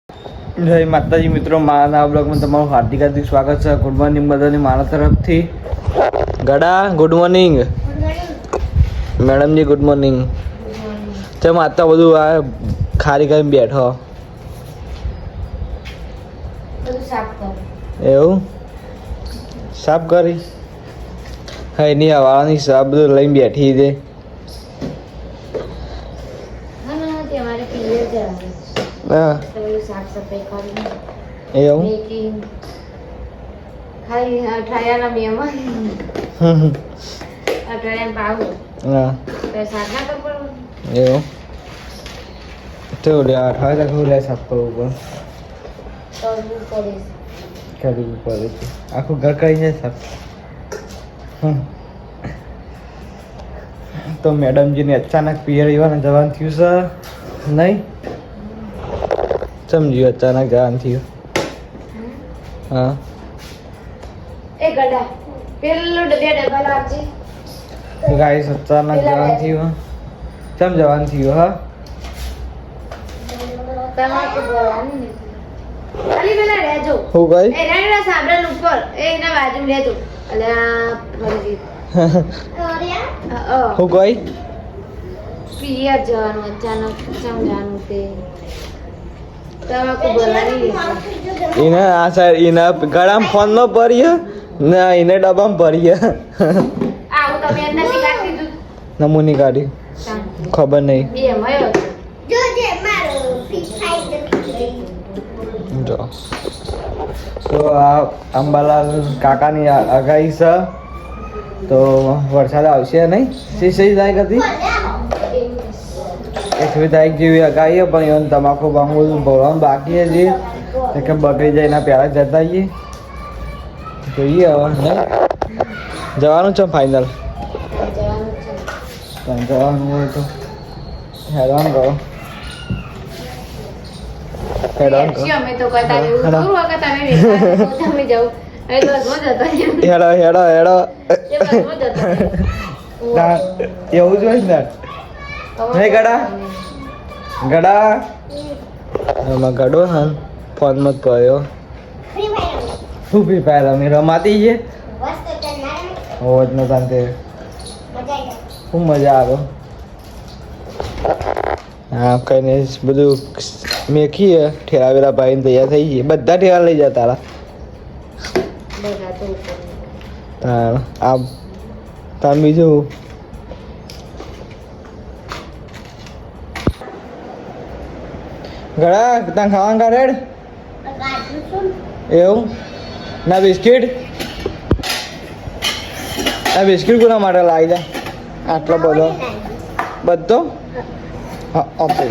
જય માતાજી મિત્રો, મારા બ્લોગમાં તમારું હાર્દિક હાર્દિક સ્વાગત છે. ગુડ મોર્નિંગ બધાને મારા તરફથી. ગડા ગુડ મોર્નિંગ. મેડમજી ગુડ મોર્નિંગ. ચમ આતા બધું આ ખાલી કરીને બેઠો એવું સાફ કરી હા એની હવાળાની સાફ બધું લઈને બેઠી છે. હા એવું એવું તો લે 8 વાગે લે સાફ કરવું પડે છે. આખું ઘર કરી જાય સાફ. તો મેડમજીને અચાનક પિયર જવાનું થયું છે નહીં સમજ્યું અચાનક જવાનું થયું. હા ગાઈસ અચાનક જવાનું થયું. ચમ જવાનું થયું હા હું કઈ હું કઈ પિયર જવાનું અચાનક સમજાનું તે એને આ સાઈડ એના ગળામાં ફોન ન પડીએ ના એને ડબ્બામાં પડીએ નમૂની કાઢી ખબર નહીં જો તો આ અંબાલાલ કાકાની આગાહી છે તો વરસાદ આવશે નહીં. સી તારીખ હતી 21 તારીખ જેવી આગાહી પણ એવું તમાકુ બાંબુ ભરવાનું બાકી છે કે બગડી જાય એના પહેલાં જતા આવીએ જોઈએ હવે નહીં જવાનું છે ફાઇનલ જવાનું હોય તો હેરાન કરો હેડો હેડો એવું જ હોય ને નહીં ગડા એમાં ગડો હા ફોનમાં જ પડ્યો શું ફ્રી ફાયર અમે રમાતી છે હોત ન તાંતે ખૂબ મજા આવે. હા કઈ નહીં બધું મેખીએ ઠેરાવેલા ભાઈને તૈયાર થઈ ગઈ બધા ઠેરા લઈ જતા તારા આ તાર બીજું ગળા ત્યાં ખાવાનું કાઢે એવું ના બિસ્કીટ કોના માટે લાવી દે આટલો બધો હા ઓકે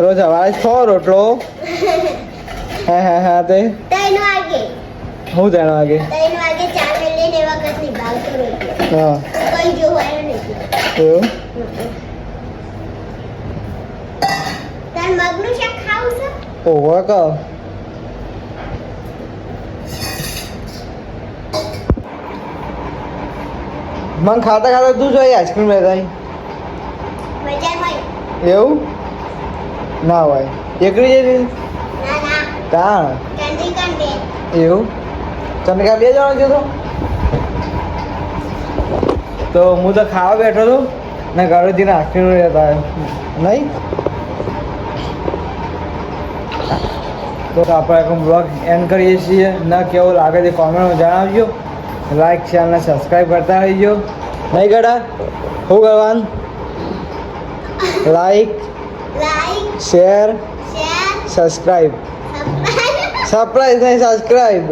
રોજ સવારે 6 રોટલો હા તે હું 3 વાગે હા એવું ઓહો ક મને ખાતા ખાતા તું જોઈએ આઈસ્ક્રીમ લેતા એવું ના હોય એકલી જઈ કાણ એવું ચંદ્રિકા 2 જણા જતો તો હું તો ખાવા બેઠો હતો ને ઘરેથી આઈસ્ક્રીમ લેતા નહીં તો આપણે એક બ્લોગ એન્ડ કરીએ છીએ. ન કેવો લાગે તે કોમેન્ટમાં જણાવજો. લાઈક શેર અને સબસ્ક્રાઈબ કરતા રહીજો નહીં ગડા શું કરવાનું લાઈક શેર સબસ્ક્રાઈબ સરપ્રાઈઝ નહીં સબસ્ક્રાઈબ